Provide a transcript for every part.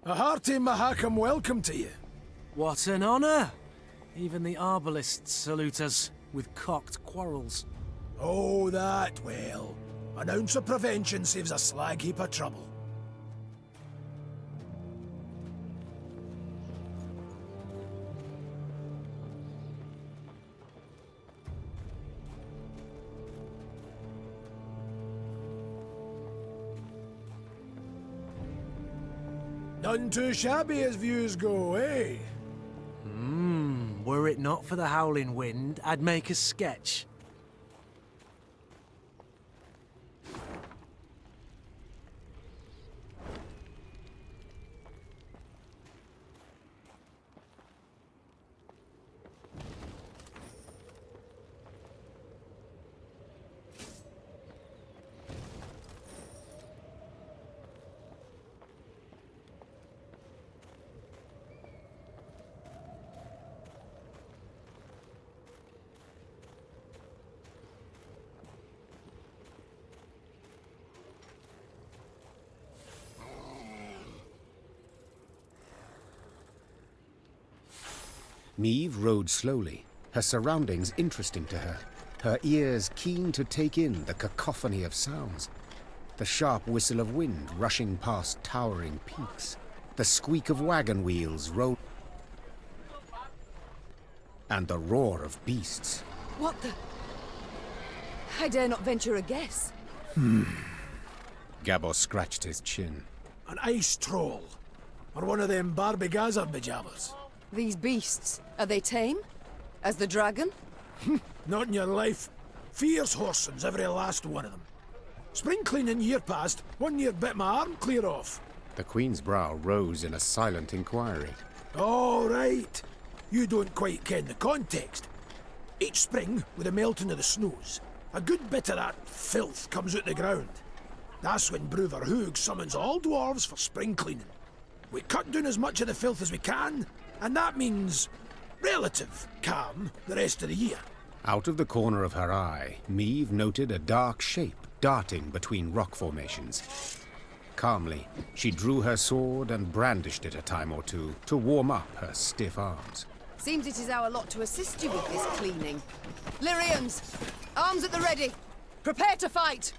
A hearty Mahakam welcome to you. What an honor! Even the arbalists salute us with cocked quarrels. Oh, that well. An ounce of prevention saves a slag heap of trouble. None too shabby as views go, eh? Were it not for the howling wind, I'd make a sketch. Meve rode slowly, her surroundings interesting to her, her ears keen to take in the cacophony of sounds. The sharp whistle of wind rushing past towering peaks, the squeak of wagon wheels roll, and the roar of beasts. What the? I dare not venture a guess. Gabor scratched his chin. An ice troll. Or one of them Barbie Gazer pajamas. These beasts, are they tame? As the dragon? Not in your life. Fierce horsens, every last one of them. Spring cleaning year past, 1 year bit my arm clear off. The Queen's brow rose in a silent inquiry. All right. You don't quite ken the context. Each spring, with the melting of the snows, a good bit of that filth comes out the ground. That's when Bruver Hoog summons all dwarves for spring cleaning. We cut down as much of the filth as we can, and that means relative calm the rest of the year. Out of the corner of her eye, Meve noted a dark shape darting between rock formations. Calmly, she drew her sword and brandished it a time or two to warm up her stiff arms. Seems it is our lot to assist you with this cleaning. Lyrians, arms at the ready. Prepare to fight!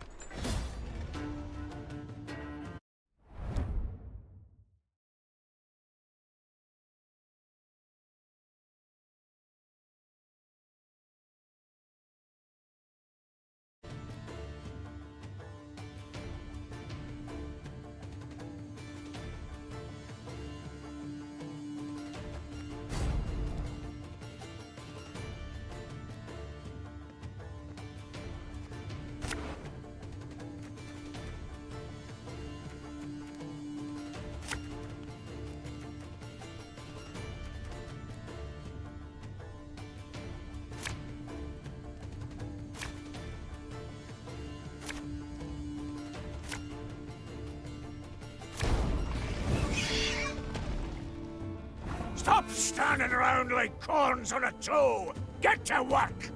Stop standing around like corns on a toe! Get to work!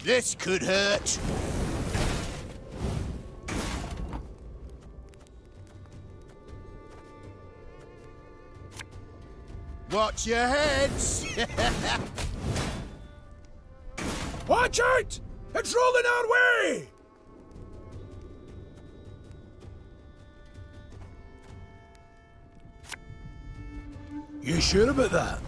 This could hurt. Watch your heads! Watch out! It's rolling our way! You sure about that?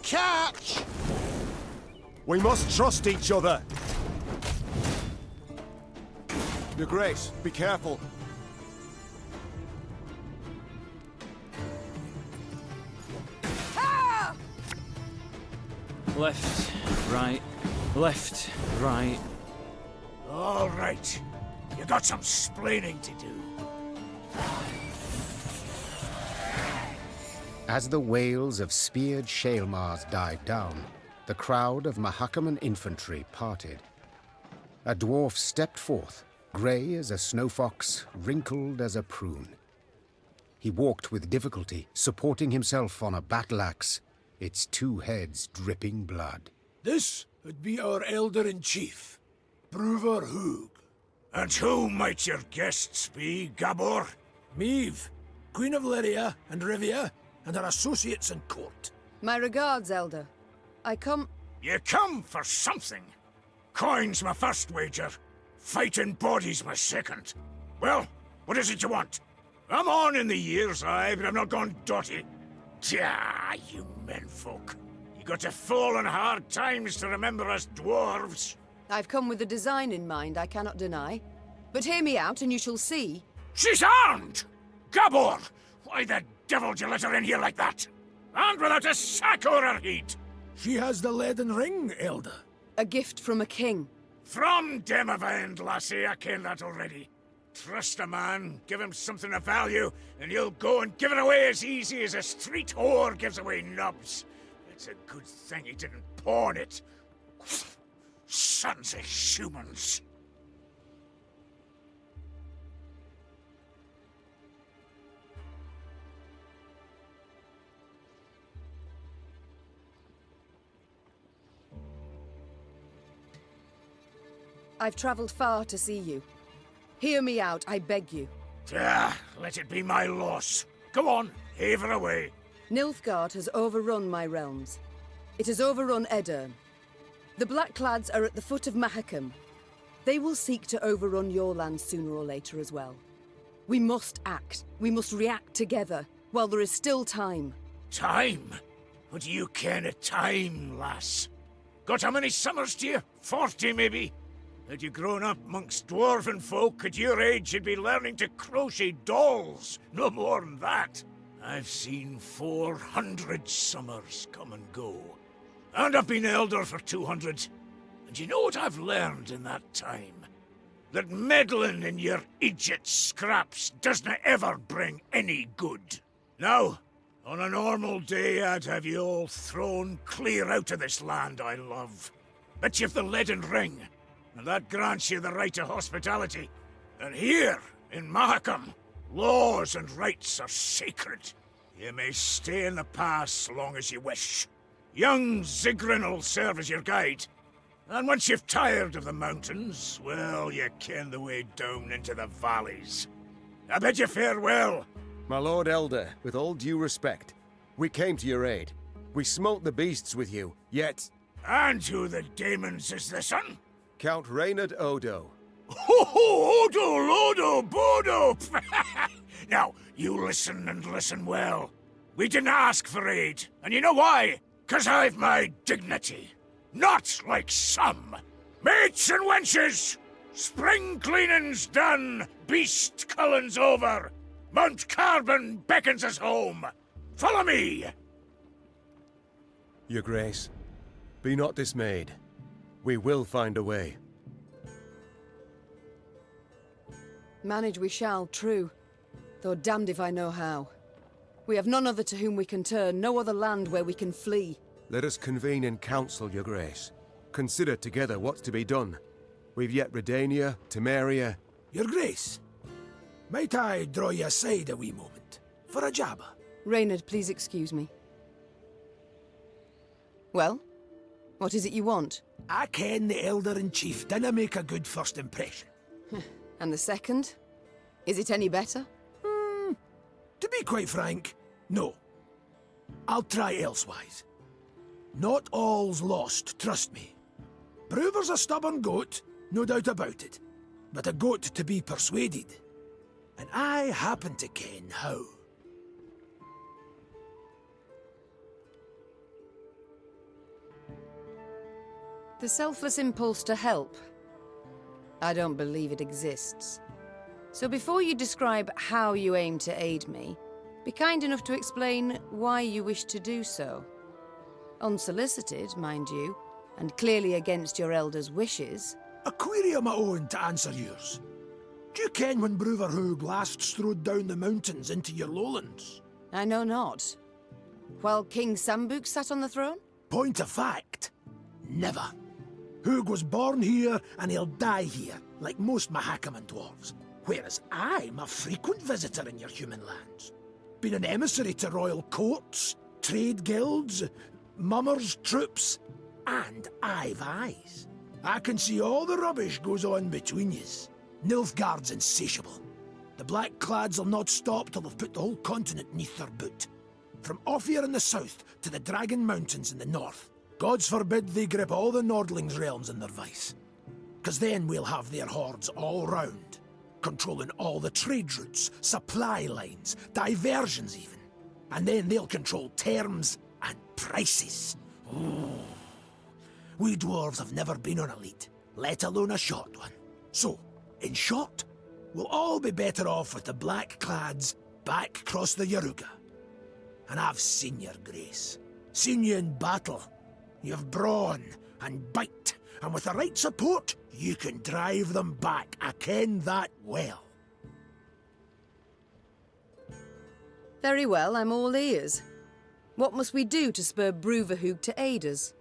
Catch! We must trust each other. Your Grace, be careful. Left, right, left, right. All right. You got some splaining to do. As the wails of speared Shaelmars died down, the crowd of Mahakaman infantry parted. A dwarf stepped forth, grey as a snow fox, wrinkled as a prune. He walked with difficulty, supporting himself on a battle-axe, its two heads dripping blood. This would be our elder-in-chief, Brúvar Hugh. And who might your guests be, Gabor? Meve, Queen of Lyria and Rivia, and her associates in court. My regards, Elder. I come... You come for something. Coin's my first wager. Fighting bodies my second. Well, what is it you want? I'm on in the years, aye, but I'm not gone dotty. Tja, you menfolk. You got to fall on hard times to remember us dwarves. I've come with a design in mind, I cannot deny. But hear me out and you shall see. She's armed! Gabor! Why the devil did you let her in here like that? And without a sack or her heat! She has the leaden ring, Elder. A gift from a king. From Demavend, lassie, I ken that already. Trust a man, give him something of value, and he'll go and give it away as easy as a street whore gives away nubs. It's a good thing he didn't pawn it. Sons of humans. I've travelled far to see you. Hear me out, I beg you. Let it be my loss. Go on, heave her away. Nilfgaard has overrun my realms. It has overrun Edirn. The Blackclads are at the foot of Mahakam. They will seek to overrun your land sooner or later as well. We must act. We must react together, while there is still time. Time? What do you ken of time, lass? Got how many summers to you? 40, maybe? Had you grown up amongst dwarven folk at your age, you'd be learning to crochet dolls. No more than that. I've seen 400 summers come and go. And I've been elder for 200. And you know what I've learned in that time? That meddling in your idiot scraps doesn't ever bring any good. Now, on a normal day, I'd have you all thrown clear out of this land I love. But you've the leaden ring, and that grants you the right to hospitality. And here, in Mahakam, laws and rights are sacred. You may stay in the pass long as you wish. Young Zigrin'll serve as your guide. And once you've tired of the mountains, well, you ken the way down into the valleys. I bid you farewell. My Lord Elder, with all due respect, we came to your aid. We smote the beasts with you, yet... And who the demons is this one? Count Reynard Odo. Ho, Odo, Lodo, Bodo! Now, you listen and listen well. We didn't ask for aid, and you know why? 'Cause I've my dignity. Not like some. Mates and wenches! Spring cleaning's done, beast culling's over. Mount Carbon beckons us home. Follow me! Your Grace, be not dismayed. We will find a way. Manage we shall, true. Though damned if I know how. We have none other to whom we can turn, no other land where we can flee. Let us convene in council, Your Grace. Consider together what's to be done. We've yet Redania, Temeria... Your Grace, might I draw you aside a wee moment, for a jabber? Reynard, please excuse me. Well, what is it you want? I ken the Elder-in-Chief dinna make a good first impression. And the second? Is it any better? To be quite frank, no. I'll try elsewise. Not all's lost, trust me. Brúvar's a stubborn goat, no doubt about it. But a goat to be persuaded. And I happen to ken how. The selfless impulse to help. I don't believe it exists. So before you describe how you aim to aid me, be kind enough to explain why you wish to do so. Unsolicited, mind you, and clearly against your elder's wishes. A query of my own to answer yours. Do you ken when Bruverhoog last strode down the mountains into your lowlands? I know not. While King Sambuc sat on the throne? Point of fact, never. Hoog was born here and he'll die here, like most Mahakaman dwarves. Whereas I'm a frequent visitor in your human lands. Been an emissary to royal courts, trade guilds, mummers' troops, and I've eyes. I can see all the rubbish goes on between yous. Nilfgaard's insatiable. The Blackclads will not stop till they've put the whole continent neath their boot. From Ophir in the south to the Dragon Mountains in the north. Gods forbid they grip all the Nordlings' realms in their vice. 'Cause then we'll have their hordes all round, controlling all the trade routes, supply lines, diversions even. And then they'll control terms and prices. Ooh. We dwarves have never been on a lead, let alone a short one. So, in short, we'll all be better off with the Blackclads back across the Yaruga. And I've seen your grace. Seen you in battle. You've brawn and bite, and with the right support, you can drive them back. I ken that well. Very well, I'm all ears. What must we do to spur Bruverhoog to aid us?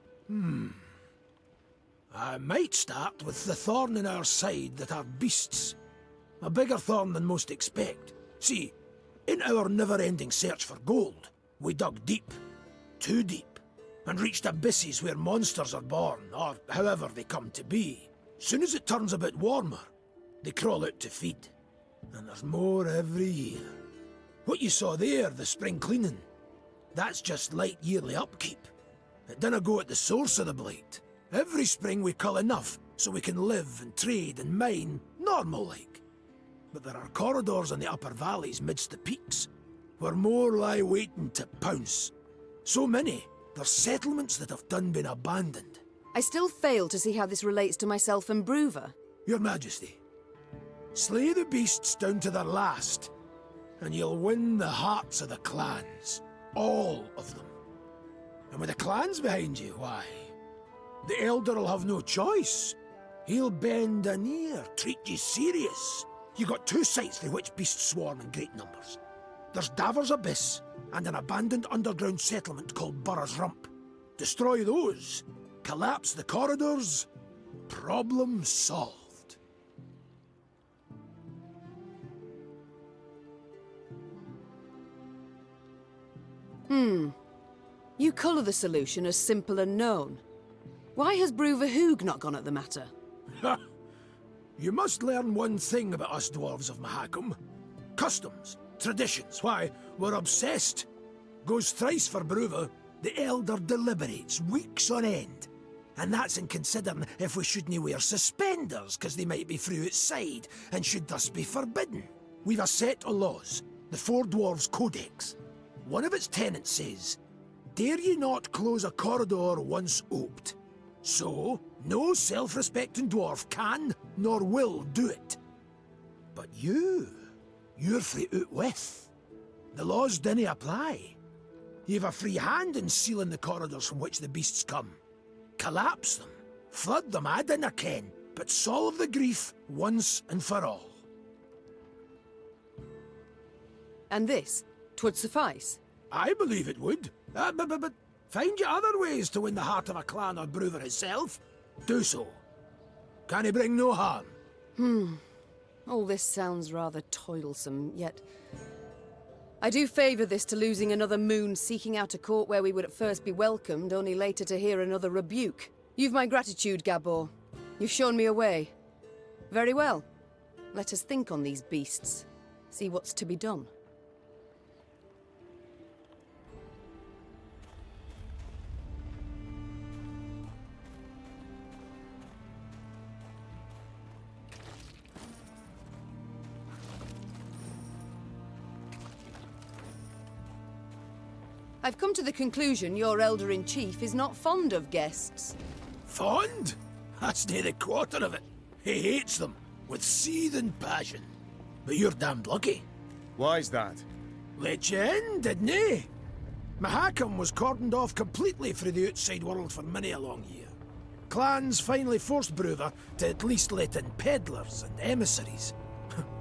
I might start with the thorn in our side that are beasts. A bigger thorn than most expect. See, in our never-ending search for gold, we dug deep. Too deep. And reached abysses where monsters are born, or however they come to be. Soon as it turns a bit warmer, they crawl out to feed. And there's more every year. What you saw there, the spring cleaning, that's just light yearly upkeep. It dinna go at the source of the blight. Every spring we cull enough so we can live and trade and mine normal-like. But there are corridors in the upper valleys midst the peaks, where more lie waiting to pounce. So many, there's settlements that have done been abandoned. I still fail to see how this relates to myself and Bruver. Your Majesty, slay the beasts down to their last, and you'll win the hearts of the clans. All of them. And with the clans behind you, why, the Elder will have no choice. He'll bend an ear, treat you serious. You got two sites through which beasts swarm in great numbers. There's Davor's Abyss, and an abandoned underground settlement called Burr's Rump. Destroy those, collapse the corridors, problem solved. You colour the solution as simple and known. Why has Bruverhoog not gone at the matter? Ha! You must learn one thing about us dwarves of Mahakam. Customs, traditions, why, we're obsessed. Goes thrice for Bruver, the Elder deliberates weeks on end. And that's in considering if we shouldn't wear suspenders, 'cause they might be through outside, and should thus be forbidden. We've a set of laws, the Four Dwarves Codex. One of its tenets says, dare ye not close a corridor once oped. So, no self-respecting dwarf can nor will do it. But you're free out with. The laws dinna apply. You've a free hand in sealing the corridors from which the beasts come. Collapse them, flood them, I dinna ken, but solve the grief once and for all. And this, 'twould suffice. I believe it would. But find you other ways to win the heart of a clan or Bruver himself. Do so. Can he bring no harm? All this sounds rather toilsome, yet I do favour this to losing another moon seeking out a court where we would at first be welcomed, only later to hear another rebuke. You've my gratitude, Gabor. You've shown me a way. Very well. Let us think on these beasts. See what's to be done. I've come to the conclusion your Elder-in-Chief is not fond of guests. Fond? That's near the quarter of it. He hates them, with seething passion. But you're damned lucky. Why's that? Let you in, didn't he? Mahakam was cordoned off completely from the outside world for many a long year. Clans finally forced Bruver to at least let in peddlers and emissaries.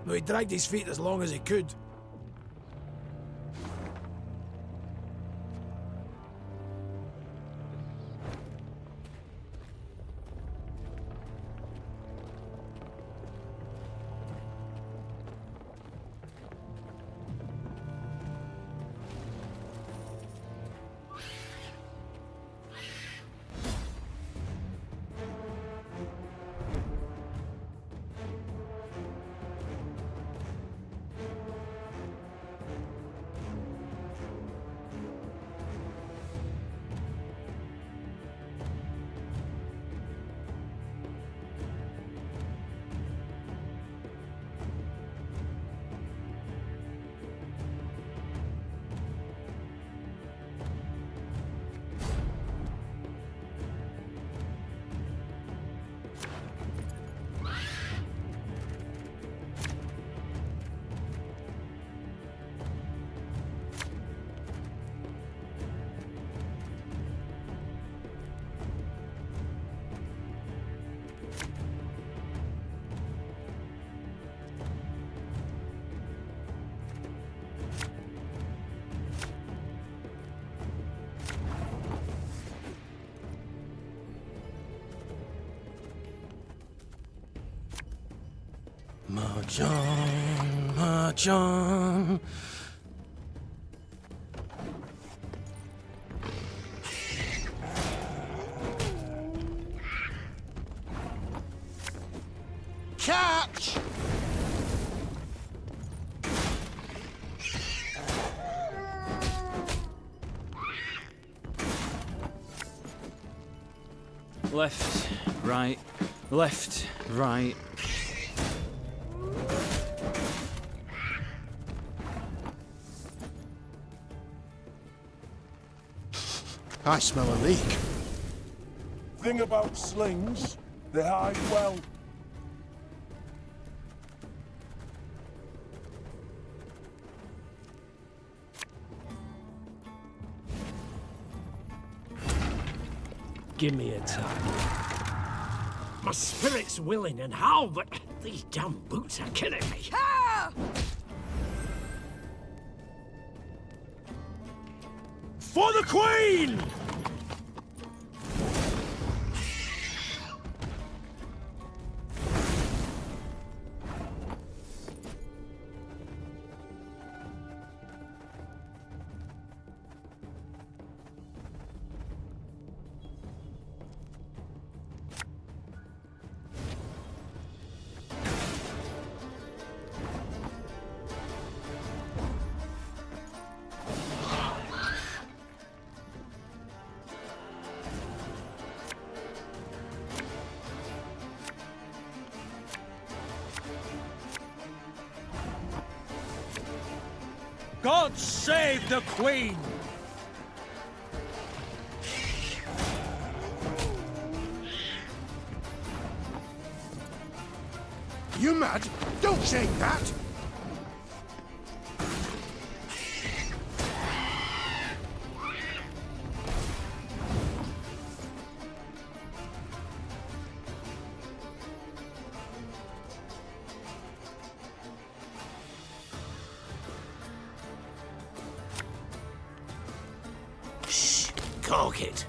Though he dragged his feet as long as he could. Mahjong, Mahjong. Catch! Left, right, left, right. I smell a leak. Thing about slings, they hide well. Give me a time. My spirit's willing and how, but these damn boots are killing me. For the Queen! God save the Queen! You mad? Don't shake that! Shh! Cork it!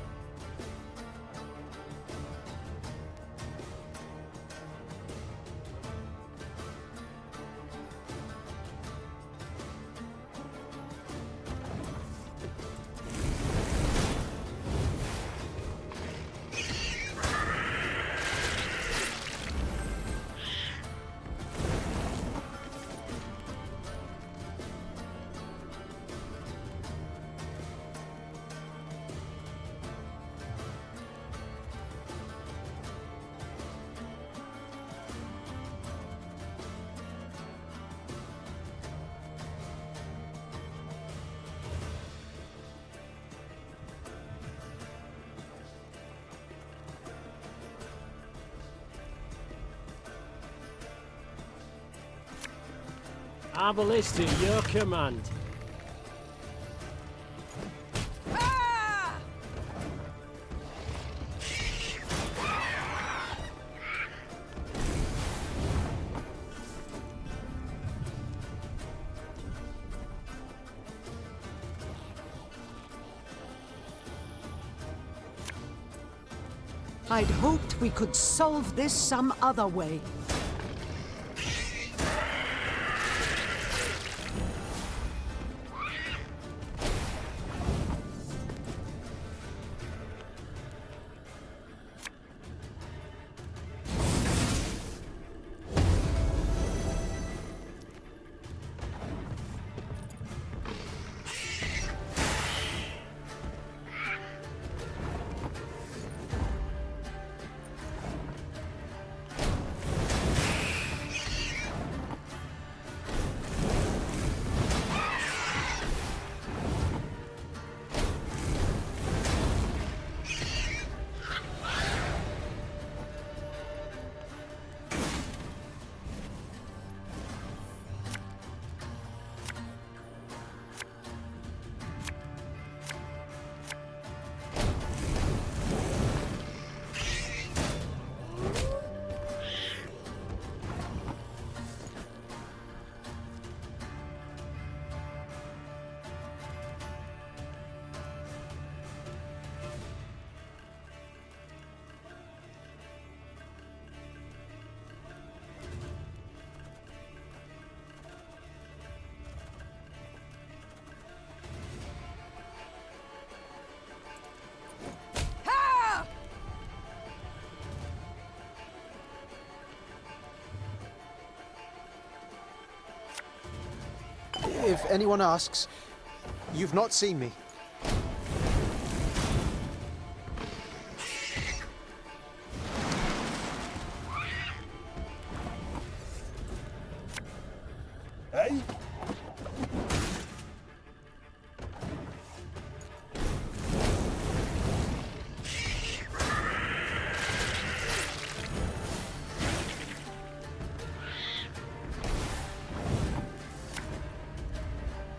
Arbalist at your command. I'd hoped we could solve this some other way. If anyone asks, you've not seen me. Hey?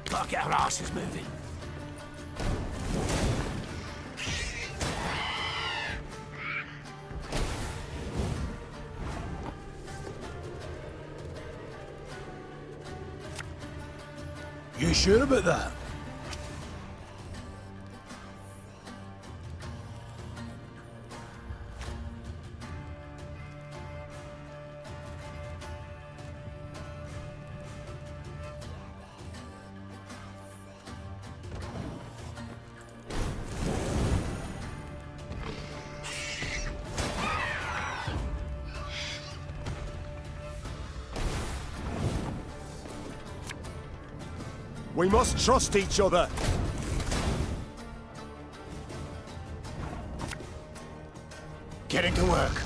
Gotta get our asses moving. You sure about that? We must trust each other. Getting to work.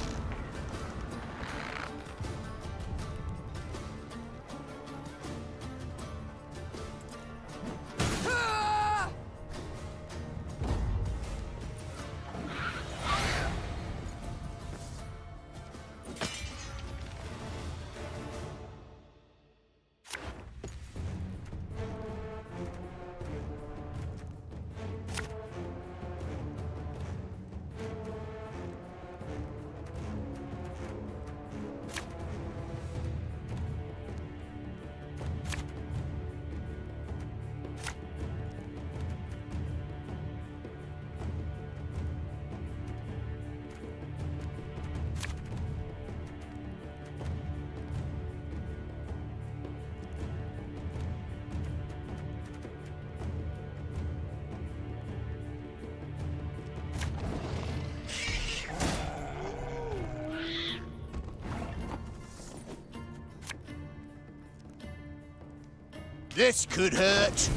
This could hurt.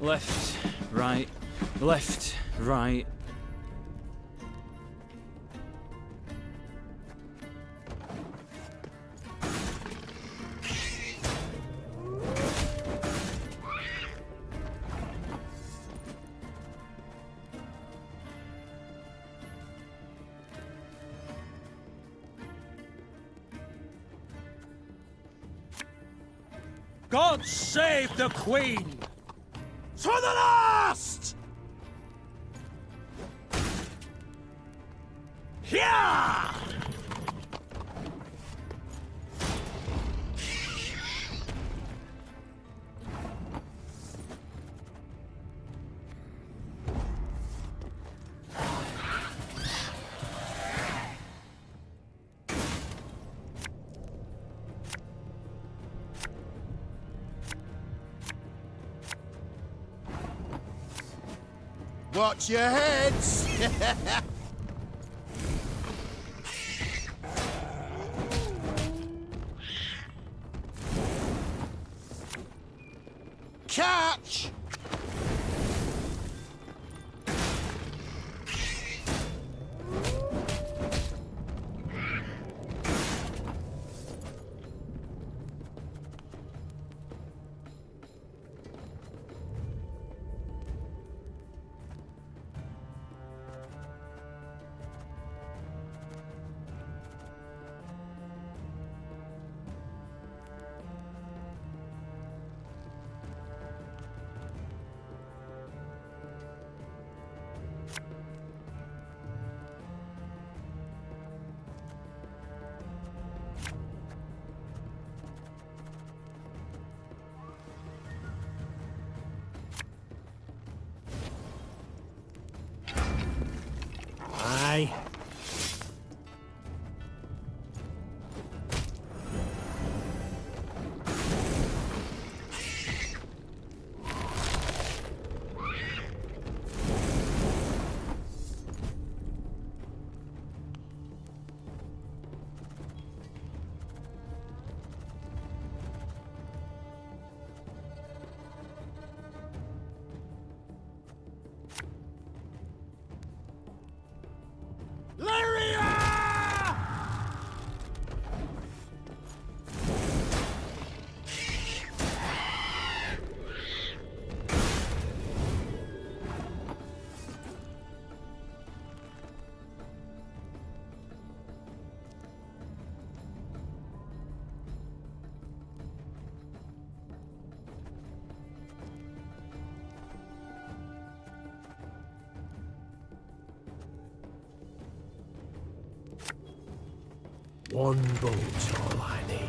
Left, right, left, right. God save the Queen! To the last! Yeah! Watch your heads! Catch! Aye. One boat's all I need.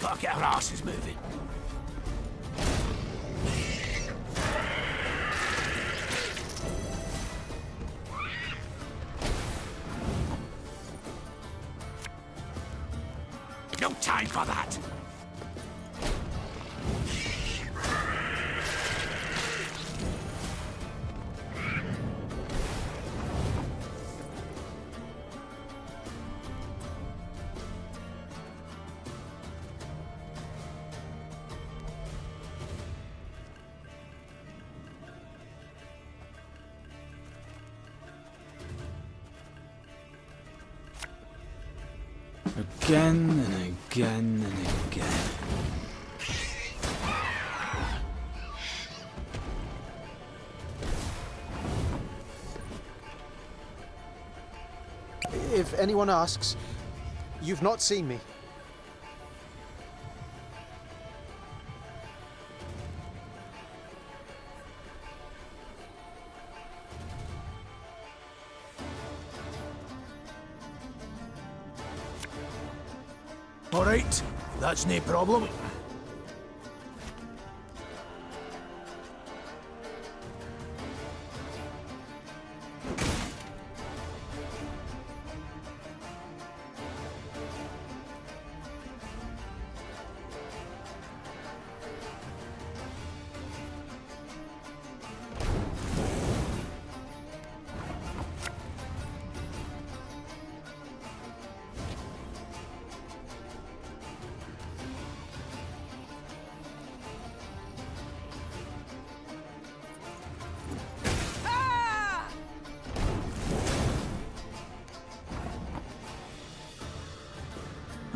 Gotta get our asses moving. No time for that! Again and again and again. anyone asks, you've not seen me. All right, that's no problem.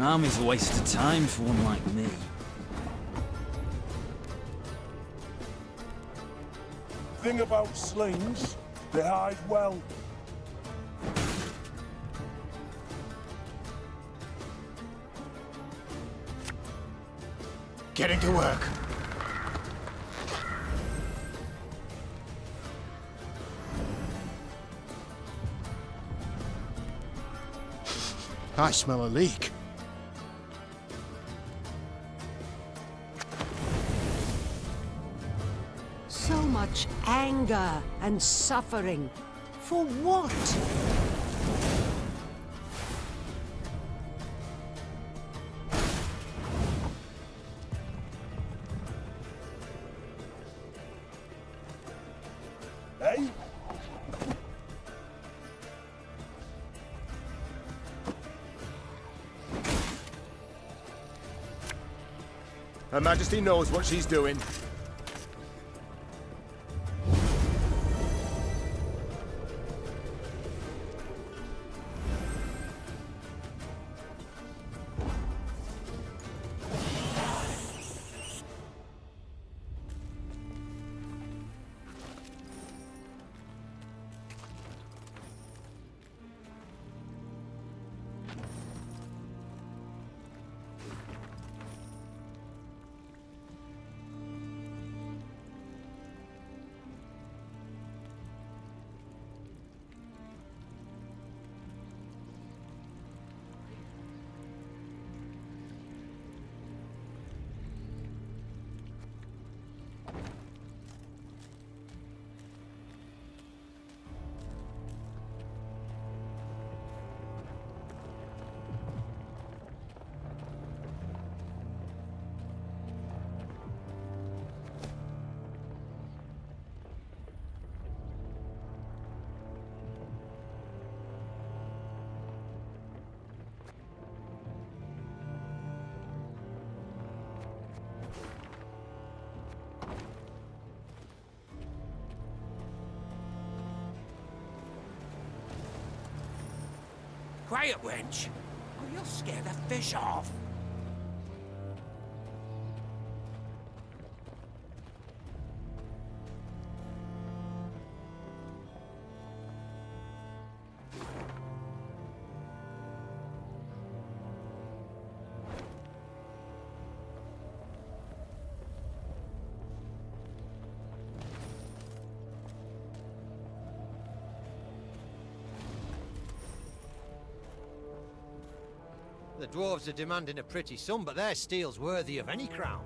Army's a waste of time for one like me. Thing about slings, they hide well. Getting to work. I smell a leak. So much anger and suffering. For what? Eh? Her Majesty knows what she's doing. Quiet, wench, or you'll scare the fish off. The dwarves are demanding a pretty sum, but their steel's worthy of any crown.